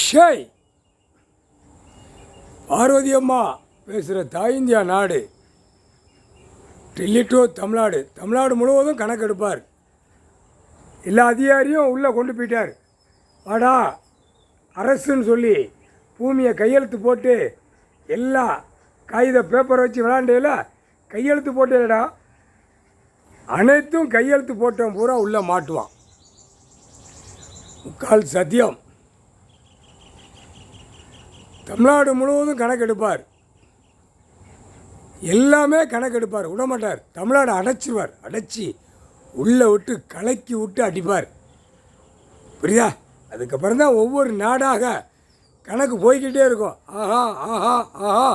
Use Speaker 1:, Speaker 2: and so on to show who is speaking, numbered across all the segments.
Speaker 1: ஷேய் பார்வதி அம்மா பேசுகிற தாய் இந்தியா நாடு டெல்லி டு தமிழ்நாடு, தமிழ்நாடு முழுவதும் கணக்கெடுப்பார். எல்லா அதிகாரியும் உள்ளே கொண்டு போயிட்டார். வாடா அரசுன்னு சொல்லி பூமியை கையெழுத்து போட்டு எல்லா காகித பேப்பரை வச்சு விளாண்டேல கையெழுத்து போட்டேடா, அனைத்தும் கையெழுத்து போட்டவன் பூரா உள்ளே மாட்டுவான். முக்கால் சத்தியம். தமிழ்நாடு முழுவதும் கணக்கெடுப்பார், எல்லாமே கணக்கெடுப்பார், விடமாட்டார். தமிழ்நாடு அடைச்சிடுவார், அடைச்சி உள்ளே விட்டு கலக்கி விட்டு அடிப்பார். புரியுதா? அதுக்கப்புறம் தான் ஒவ்வொரு நாடாக கணக்கு போய்கிட்டே இருக்கும். ஆஹா ஆஹா ஆஹா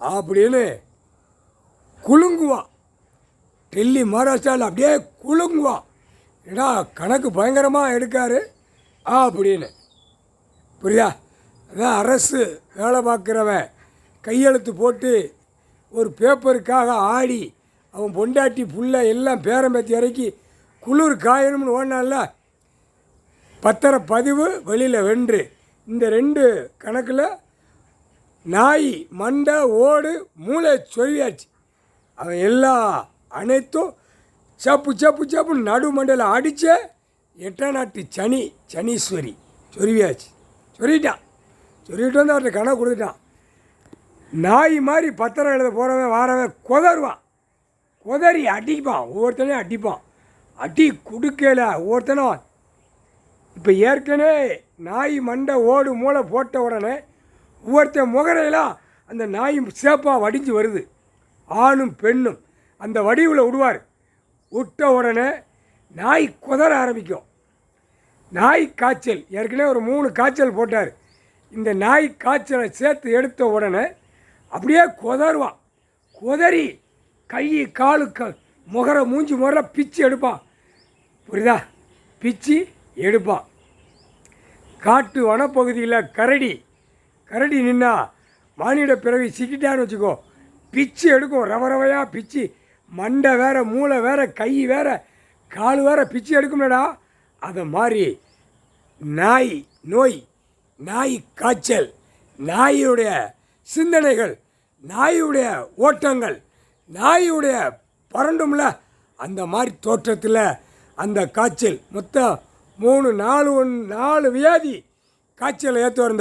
Speaker 1: அப்படின்னு குலுங்குவான். டெல்லி மகாராஷ்டிராவில் அப்படியே குலுங்குவான். ஏன்னா கணக்கு பயங்கரமாக எடுக்காரு அப்படின்னு. புரியுதா? அதான் அரசு வேலை பார்க்குறவன் கையெழுத்து போட்டு ஒரு பேப்பருக்காக ஆடி அவன் பொண்டாட்டி புள்ள எல்லாம் பேரம்பேத்தி இறக்கி குளிர் காயணும்னு ஓடினால பத்திர பதிவு வெளியில் வென்று இந்த ரெண்டு கணக்கில் நாய் மண்டை ஓடு மூளை சொருவியாச்சு. அவன் எல்லா அனைத்தும் சப்பு சப்பு சப்புன்னு நடு மண்டையில் அடித்த எட்டாம் நாட்டு சனீஸ்வரி சொருவியாச்சு. சொல்லிட்டு வந்து அவர்கிட்ட கணக்கு கொடுத்துட்டான். நாய் மாதிரி பத்திரம் எழுத போகிறவன் வாரவன் கொதருவான், கொதறி அடிப்பான், ஒவ்வொருத்தனையும் அடிப்பான். அடி கொடுக்கல ஒவ்வொருத்தனும். இப்போ ஏற்கனவே நாய் மண்டை ஓடு மூளை போட்ட உடனே ஒவ்வொருத்தன் முகரையெல்லாம் அந்த நாய் சேப்பாக வடிஞ்சு வருது. ஆணும் பெண்ணும் அந்த வடிவில் விடுவார். விட்ட உடனே நாய் கொதற ஆரம்பிக்கும். நாய் காய்ச்சல் ஏற்கனவே ஒரு 3 காய்ச்சல் போட்டார். இந்த நாய் காய்ச்சலை சேர்த்து எடுத்த உடனே அப்படியே கொதருவான். கொதறி கை காலு முகரை மூஞ்சி முகரை பிச்சு எடுப்பான். புரியுதா? பிச்சு எடுப்பான். காட்டு வனப்பகுதியில் கரடி நின்னா மானிட பிறவி சிக்கிட்டான்னு வச்சுக்கோ, பிச்சு எடுக்கும். ரவரவையாக பிச்சு மண்டை வேற, மூளை வேற, கை வேற, கால் வேற பிச்சு எடுக்கும்டா. அதை மாதிரி நாய் நோய், நாய் காய்ச்சல், நாயுடைய சிந்தனைகள், நாயுடைய ஓட்டங்கள், நாயுடைய பரண்டும்ல அந்த மாதிரி தோற்றத்தில் அந்த காய்ச்சல் மொத்தம் 3-4 வியாதி காய்ச்சலை ஏற்றுவார்.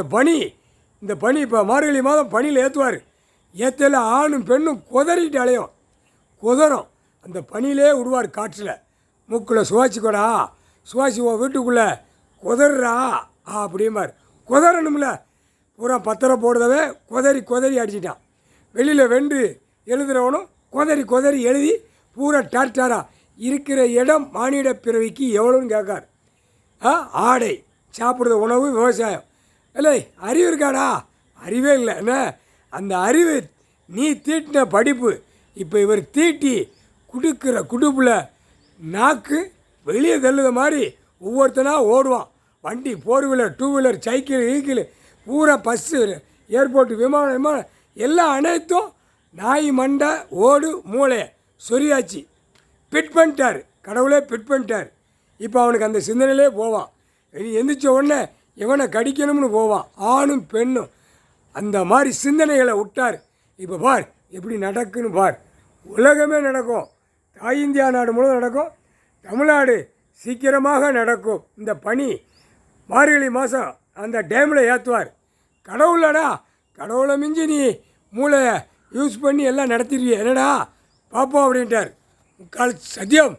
Speaker 1: இந்த பனி இப்போ மார்கழி மாதம் பனியில் ஏற்றுவார். ஏற்றல ஆணும் பெண்ணும் கொதறிட்டு அலையும், கொதறும். அந்த பனியிலே விடுவார். காற்றில் மூக்கில் சுவாசிக்கோடா, சுவாசிவோம் வீட்டுக்குள்ளே கொதறா அப்படிம்பார். கொதறணும்ல, பூரா பத்திரம் போடுறவே கொதறி அடிச்சிட்டான். வெளியில் வென்று எழுதுகிறவனும் கொதறி எழுதி பூரா டார்டாரா இருக்கிற இடம் மானிட பிறவிக்கு எவ்வளோன்னு கேட்கார். ஆடை, சாப்பிட்ற உணவு, விவசாயம். இல்லை அறிவு இருக்காடா? அறிவே இல்லை. என்ன அந்த அறிவு? நீ தீட்டின படிப்பு இப்போ இவர் தீட்டி குடுக்கிற குடுப்பில் நாக்கு வெளியே தள்ளுத மாதிரி ஒவ்வொருத்தனாக ஓடுவான். வண்டி, 4 வீலர், 2 வீலர், சைக்கிள் பூரா பஸ்ஸு, ஏர்போர்ட்டு, விமானம் எல்லாம் அனைத்தும் நாய் மண்டை ஓடு மூளை சொரியாச்சு. ஃபிட் பண்ணிட்டார், கடவுளே ஃபிட் பண்ணிட்டார். இப்போ அவனுக்கு அந்த சிந்தனையிலே போவான். எந்திரிச்ச உடனே எவனை கடிக்கணும்னு போவான். ஆணும் பெண்ணும் அந்த மாதிரி சிந்தனைகளை விட்டார். இப்போ பார் எப்படி நடக்குன்னு பார். உலகமே நடக்கும், தாய் இந்தியா நாடு முழுவதும் நடக்கும், தமிழ்நாடு சீக்கிரமாக நடக்கும். இந்த பனி மார்கழி மாதம் அந்த டேமில் ஏற்றுவார். கடவுளடா, கடவுளை மிஞ்சி நீ மூளையை யூஸ் பண்ணி எல்லாம் நடத்திடுவிய, என்னடா பார்ப்போம் அப்படின்ட்டார். முக்கால் சத்தியம்.